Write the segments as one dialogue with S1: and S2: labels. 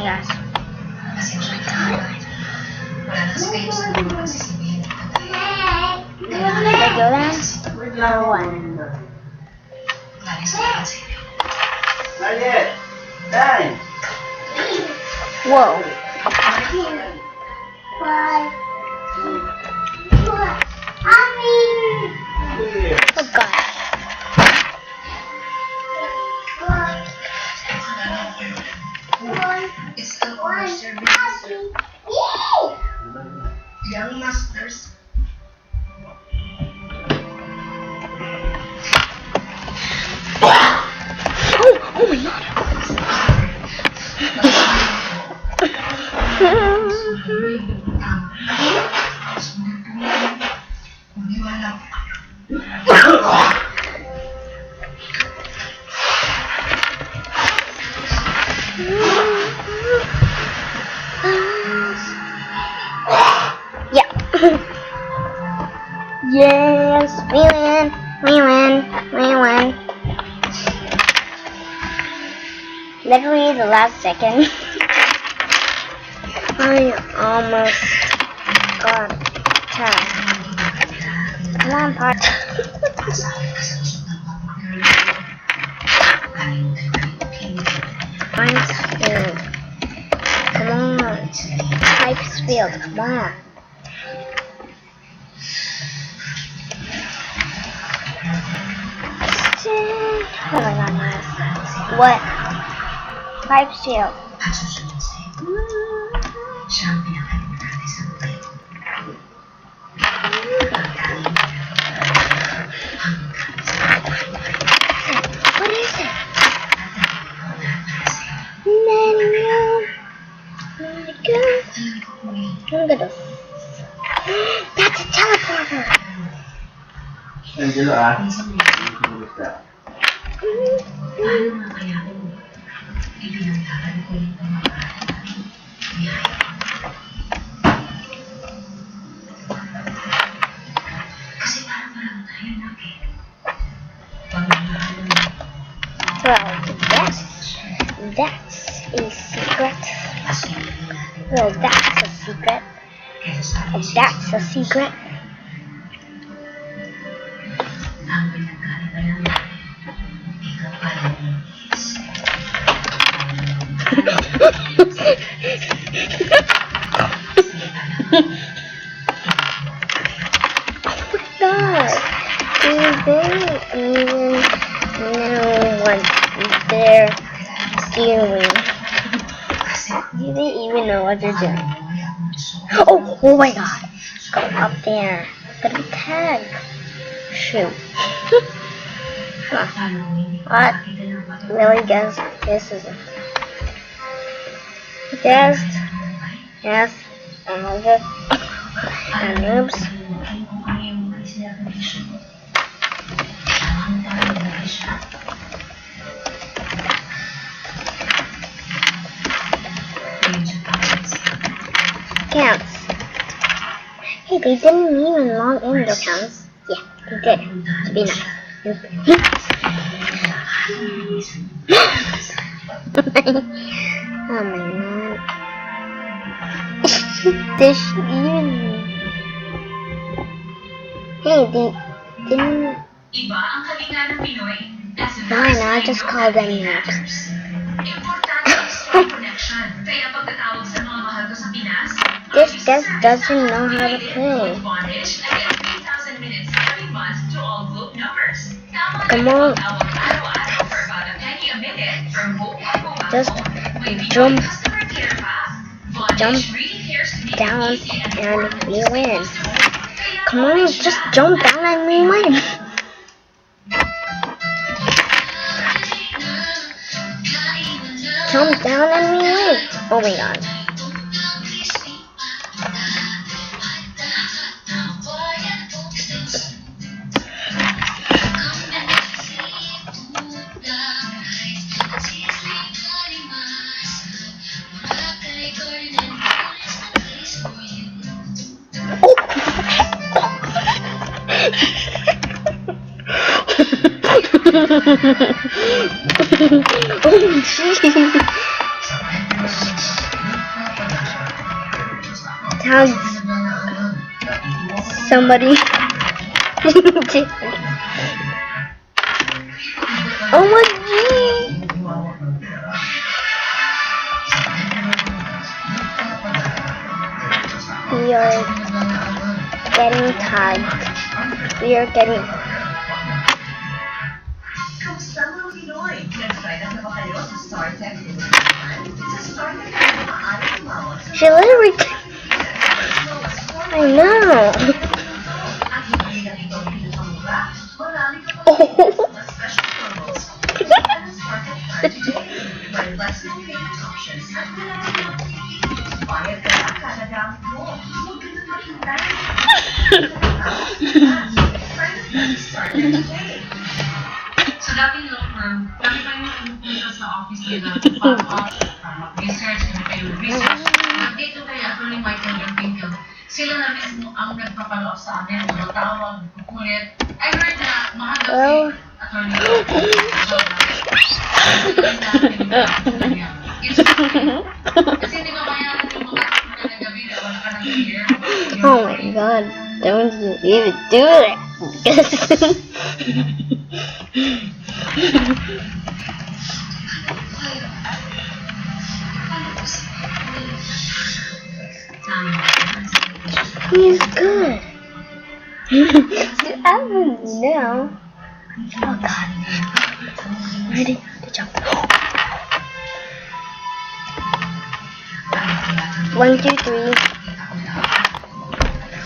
S1: gosh. Regular or what? Whoa. Oh god.
S2: It's the owner service. Young masters.
S1: Oh my god. Yeah. Yes, we win. Literally the last second. I almost got attacked. Come on, Pot. Mine's filled. Come on. Pipe's filled. Come on. Oh my god, nice. What? Pipe's filled. What is it? I'm gonna. That's a teleporter. Well, that's a secret. Well, that's a secret. That's a secret. God, they don't even know what they're doing. Do they even know what they're doing? Oh my god. Go up there. Gonna be tagged. Shoot. Huh. What? Really guess this is it. Yes. Another. And oops. Counts. Hey, they didn't even log in their counts. Yeah, they did. To be nice. Oh my god. This even. Hey, they didn't. Fine, I'll just call them next. This guest doesn't know how to play. Come on. Just jump down and we win. Come on, just jump down and we win. Jump down and we win. Oh my god. Oh, jeez. tagged somebody. Oh my god! We are getting tagged. We are getting.
S2: Kamusta mga Pinoy? Nag-try na ba kayo sa StarTech? Sa StarTech, maaari tumawag sa
S1: She literally. I know.
S2: at hindi na ito pinakamura. Marami ka pa
S1: Oh.
S2: mga special promos. Kaya ng StarTech plan today. May flexible payment options at kailangan mo. Bayad ka lang kada gamit mo. Huwag ka na maghintay. Sign up na sa StarTech today.
S3: So, dating law firm, lagi tayo pumunta sa office nila para mag-research, nag-date kay Atty. Michael Garfinkel. Sila na mismo ang nagpapalo sa amin, tumatawag, kukulit. I heard na mahal si Atty. Kasi di ba kaya yung mga na gabi na wala ka ng year?
S1: Oh my god! Don't you even do that! He's good. I don't know. Oh god. Ready? Good job. 1, 2, 3.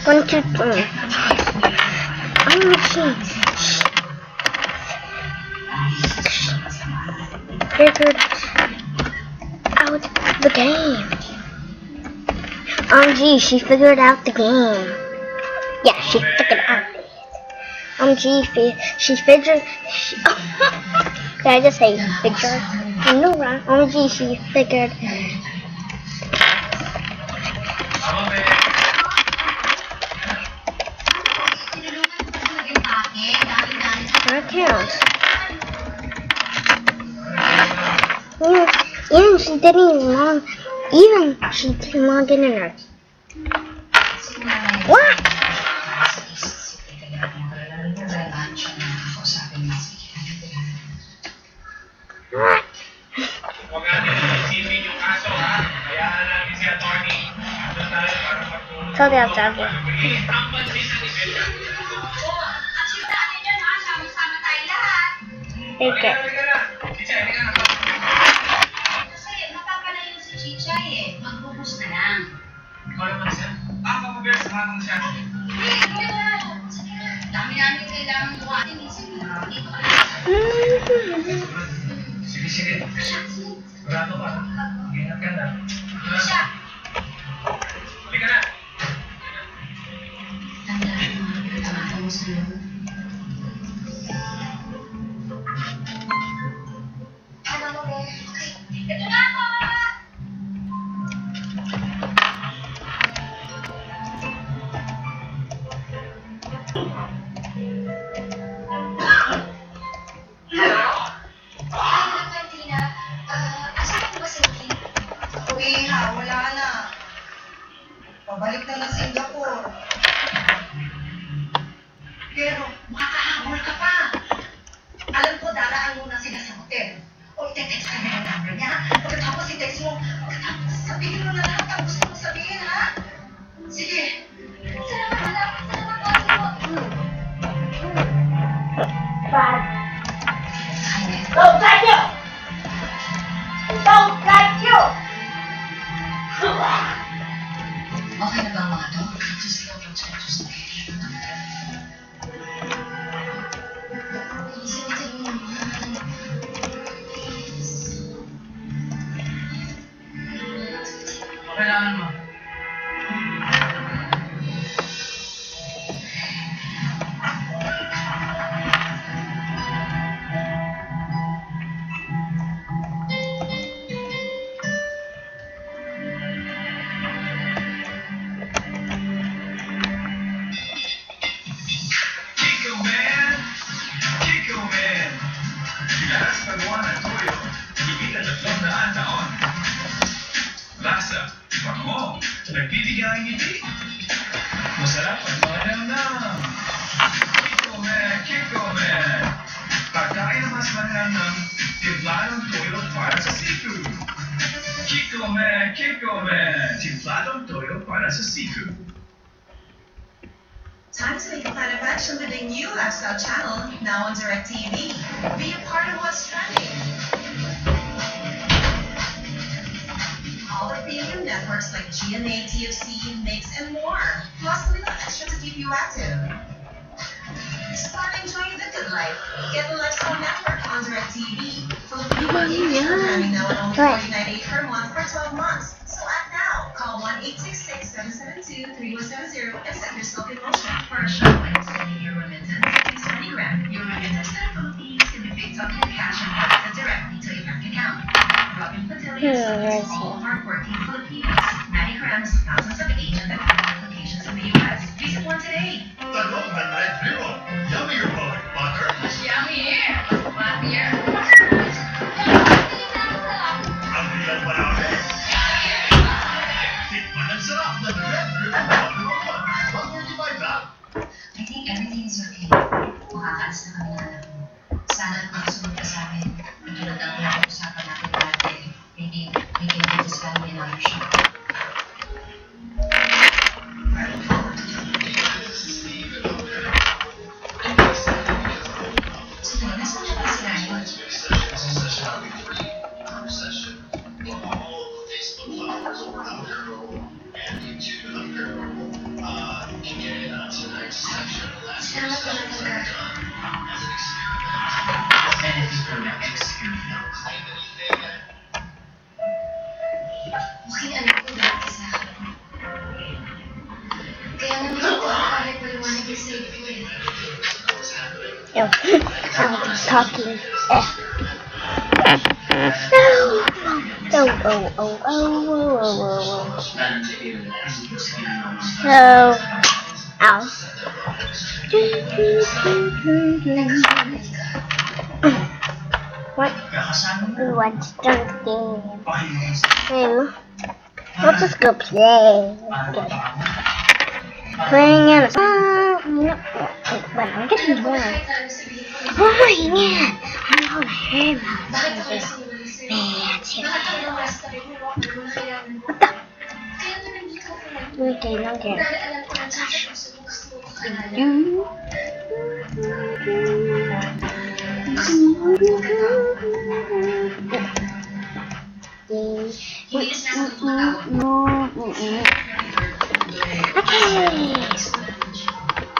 S1: 1, 2, 3. I'm machine. Figured out the game. Gee, she figured out the game. Yeah, she figured out it. She figured. Did I just say figured? No, right? Gee, she figured. That counts. Even she didn't log in her. What?
S4: Huwag natin isipin yung kaso, ha? Kaya namin si attorney. Ando tayo para magtulong.
S1: Tell the outside one.
S4: Ang bansin ng ibenta.
S1: Take it.
S4: Halika na. Chicha, halika na.
S2: Kasi napapalayo si Chichay eh. Mag-focus na lang.
S4: Ikaw naman siya. Kapag sa hatang siya.
S2: Dami namin kailangan buhatin. Dito ka
S4: Sige, sige. Sigurado ka. Ingat ka na.
S2: siya.
S4: Halika na.
S2: Tandaan mo, pinagkamata mo sa loob. Ito na ako!
S5: Uy, ha, wala na. Pabalik na ng Singapore.
S2: Pero makakahabol ka pa. Alam ko, daraan muna sila sa hotel. O ite-text ka na yung number niya. Pagkatapos i-text mo, pagkatapos sabihin mo na lahat ang gusto mo sabihin, ha? Sige. Salamat, salamat, salamat, salamat.
S1: Bye.
S2: Don't like you! Don't like you! Okay na ba ang mga to? Just love and just isip-isip mo naman.
S4: Kailangan mo. Chico Man! Chico Man! Bilas pagmuha ng toyo. Higit na 300 taon. Lasa, bango, Nagbibigay ngiti. Masarap at malamnam. Kikome. Pagkain na mas malamnam, timpladong toyo para sa seafood. Kikome. Timpladong toyo para sa seafood.
S2: Time to make a plan of action with the new lifestyle channel, now on DirecTV. Be a part of what's trending. All the premium networks like GMA, TFC, Mix, and more. Plus a little extra to keep you active. Start enjoying the good life. Get the Lifestyle Network on DirecTV. Filipino English programming now at only $49.8 per month for 12 months. So act now. Call 1-866-772-3170 and set yourself in motion.
S3: For a shop like sending your remittance, please MoneyGram. Your remittance to the Philippines can be picked up in cash and deposited directly to your bank account. Robin Padilla serves all hardworking Filipinos. MoneyGram has thousands of agents at different locations in the U.S. Visit one today.
S4: Talong na Red Bureau. Yummier boy. Butter.
S3: Yummier.
S4: Ang real marami. Tikman ang sarap ng Red Bureau. $135 lang.
S3: I think everything is okay. Makakaalis na kami ng anak mo. Sana magsunod ka sa amin. Tulad ng pinag-uusapan natin dati. Maybe we can get this family another shot. Sige, nasaan siya ba si Ryan? Salamat naman talaga. Mukhang alam ko dati sa akin. Kaya nga hindi ko kahit maliwanag yung sa'yo ko eh.
S1: Ew. I'm talking. So, ow. What? We want to start the game. Let's just go play. Okay. Playing in a but I'm getting bored. Oh yeah. I'm all here
S3: Bakit
S1: now.
S3: ako nasimulan sa'yo?
S1: Man, shit.
S3: Bakit ako nang last time mo? Huwag mo na kailangan mo.
S1: What the?
S3: Kaya nga nandito ako lang.
S1: Okay, okay.
S3: Dahil alam ko na gusto mo kakalala. Inis na ako tumatawag mo.
S1: Okay.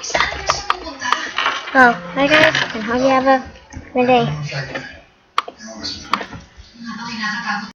S3: Saan ka siya pupunta?
S1: Oh, hi guys. I hope you have a good day.
S3: Nga ba kinakatakot